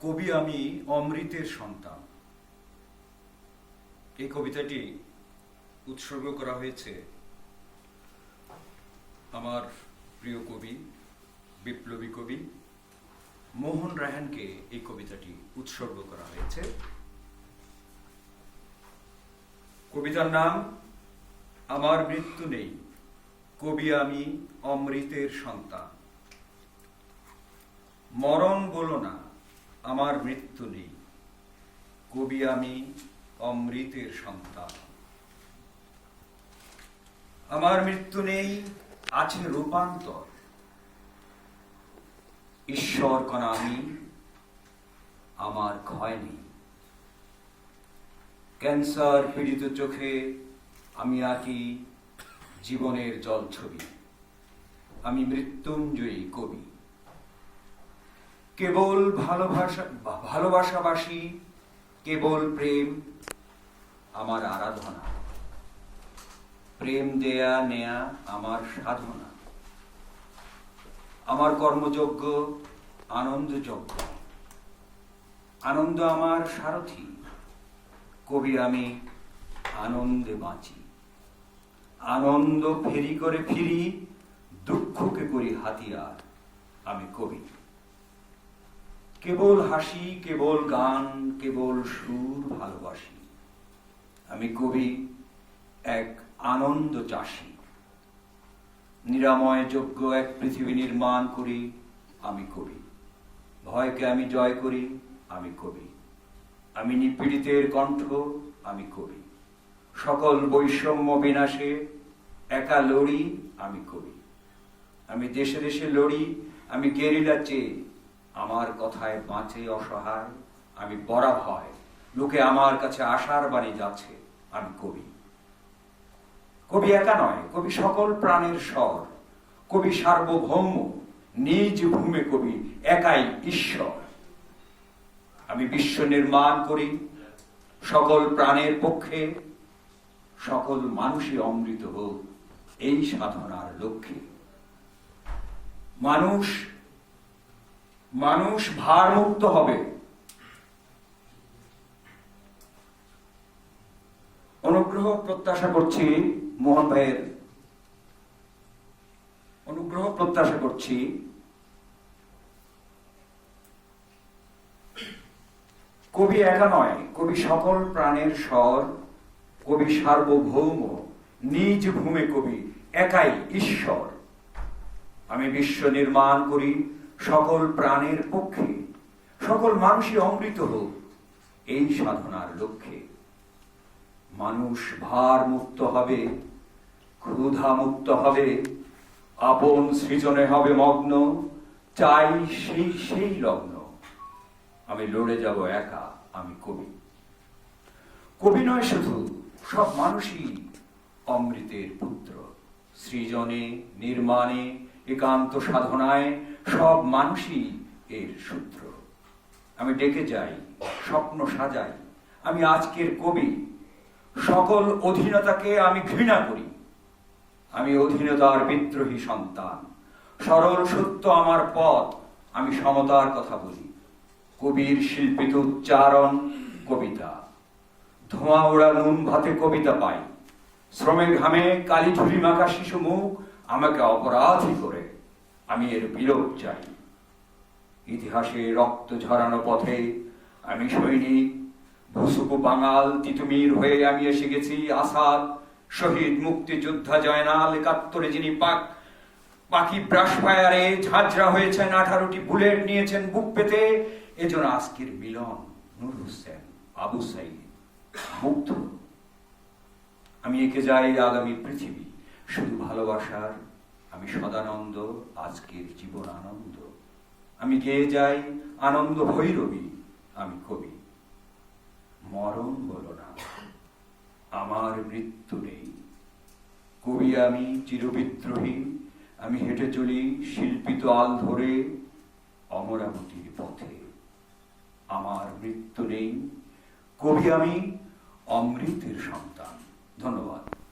কবি আমি অমৃতের সন্তান। এই কবিতাটি উৎসর্গ করা হয়েছে আমার প্রিয় কবি, বিপ্লবী কবি মোহন রায়হানকে। এই কবিতাটি উৎসর্গ করা হয়েছে। কবিতার নাম আমার মৃত্যু নেই, কবি আমি অমৃতের সন্তান। মরণ বলো না, আমার মৃত্যু নেই, কবি আমি অমৃতের সন্তান। আমার মৃত্যু নেই, আছে রূপান্তর। ঈশ্বর কণা আমি, আমার ক্ষয় নেই। ক্যান্সার পীড়িত চোখে আমি আঁকি জীবনের জলছবি। আমি মৃত্যুঞ্জয়ী কবি। কেবল ভালোবাসাবাসী, কেবল প্রেম আমার আরাধনা। প্রেম দেয়া নেয়া আমার সাধনা। আমার কর্মযজ্ঞ আনন্দযজ্ঞ। আনন্দ আমার সারথি, কবি আমি আনন্দে বাঁচি। আনন্দ ফেরি করে ফিরি, দুঃখকে করি হাতিয়ার, আমি কবি। কেবল হাসি, কেবল গান, কেবল সুর ভালোবাসি। আমি কবি, এক আনন্দ চাষী। নিরাময় যোগ্য এক পৃথিবী নির্মাণ করি, আমি কবি। ভয়কে আমি জয় করি, আমি কবি। আমি নিপীড়িতের কণ্ঠ, আমি কবি। সকল বৈষম্য বিনাশে একা লড়ি, আমি কবি। আমি দেশে দেশে লড়ি, আমি গেরিলা চেয়ে। আমার কথায় বাঁচে অসহায়, আমি বরা ভয়। লোকে আমার কাছে আশার বাণী যাচ্ছে, আমি কবি। কবি একা নয়, কবি সকল প্রাণের স্বর। কবি সার্বভৌম, নিজ ভূমে কবি একাই ঈশ্বর। আমি বিশ্ব নির্মাণ করি সকল প্রাণের পক্ষে। সকল মানুষই অমৃত হোক এই সাধনার লক্ষ্যে। মানুষ ভারমুক্ত হবে। অনুগ্রহ প্রত্যাশা করছি মোহন ভাইয়ের অনুগ্রহ প্রত্যাশা করছি। কবি একা নয়, কবি সকল প্রাণের স্বর। কবি সার্বভৌম, নিজ ভূমে কবি একাই ঈশ্বর। আমি বিশ্ব নির্মাণ করি সকল প্রাণের পক্ষে। সকল মানুষই অমৃত হোক এই সাধনার লক্ষ্যে। মানুষ ভার মুক্ত হবে, ক্ষুধা মুক্ত হবে, আপন সৃজনে হবে মগ্ন। চাই সেই লগ্ন। আমি লড়ে যাব একা, আমি কবি। কবি নয় শুধু, সব মানুষই অমৃতের পুত্র। সৃজনে, নির্মাণে, একান্ত সাধনায় সব মানুষই এর সূত্র। আমি ডেকে যাই, স্বপ্ন সাজাই, আমি আজকের কবি। সকল অধীনতাকে আমি ঘৃণা করি। আমি অধীনতার বিদ্রোহী সন্তান। সরল সত্য আমার পথ, আমি সমতার কথা বলি। কবির শিল্পিত উচ্চারণ কবিতা। ধোঁয়া ওড়া নুন ভাতে কবিতা পাই। শ্রমের ঘামে কালি ঝুলি মাখা শিশু মুখ আমাকে অপরাধী করে। আমি এর বিলোপ চাই। ইতিহাসে রক্ত ঝরানো পথে আমি সৈনিক। ভুসুকু বাঙাল তিতুমির হয়ে আমি এসে গেছি আসাদ। শহীদ মুক্তিযোদ্ধা জয়নাল ৭১ যিনি পাখি ব্রাশ ফায়ারে ঝাঁঝরা হয়েছেন, ১৮টি বুলেট নিয়েছেন বুক পেতে। এজন্য আজকের মিলন নূর হোসেন, আবু সাইদ, মুগ্ধ। আমি এঁকে যাই আগামী পৃথিবী শুধু ভালোবাসার। আমি সদানন্দ, আজকের জীবন আনন্দ। আমি গেয়ে যাই আনন্দ ভৈরবী, আমি কবি। মরণ বলো না, আমার মৃত্যু নেই, কবি আমি চিরবিদ্রোহী। আমি হেঁটে চলি শিল্পিত আল ধরে অমরাবতীর পথে। আমার মৃত্যু নেই, কবি আমি অমৃতের সন্তান। ধন্যবাদ।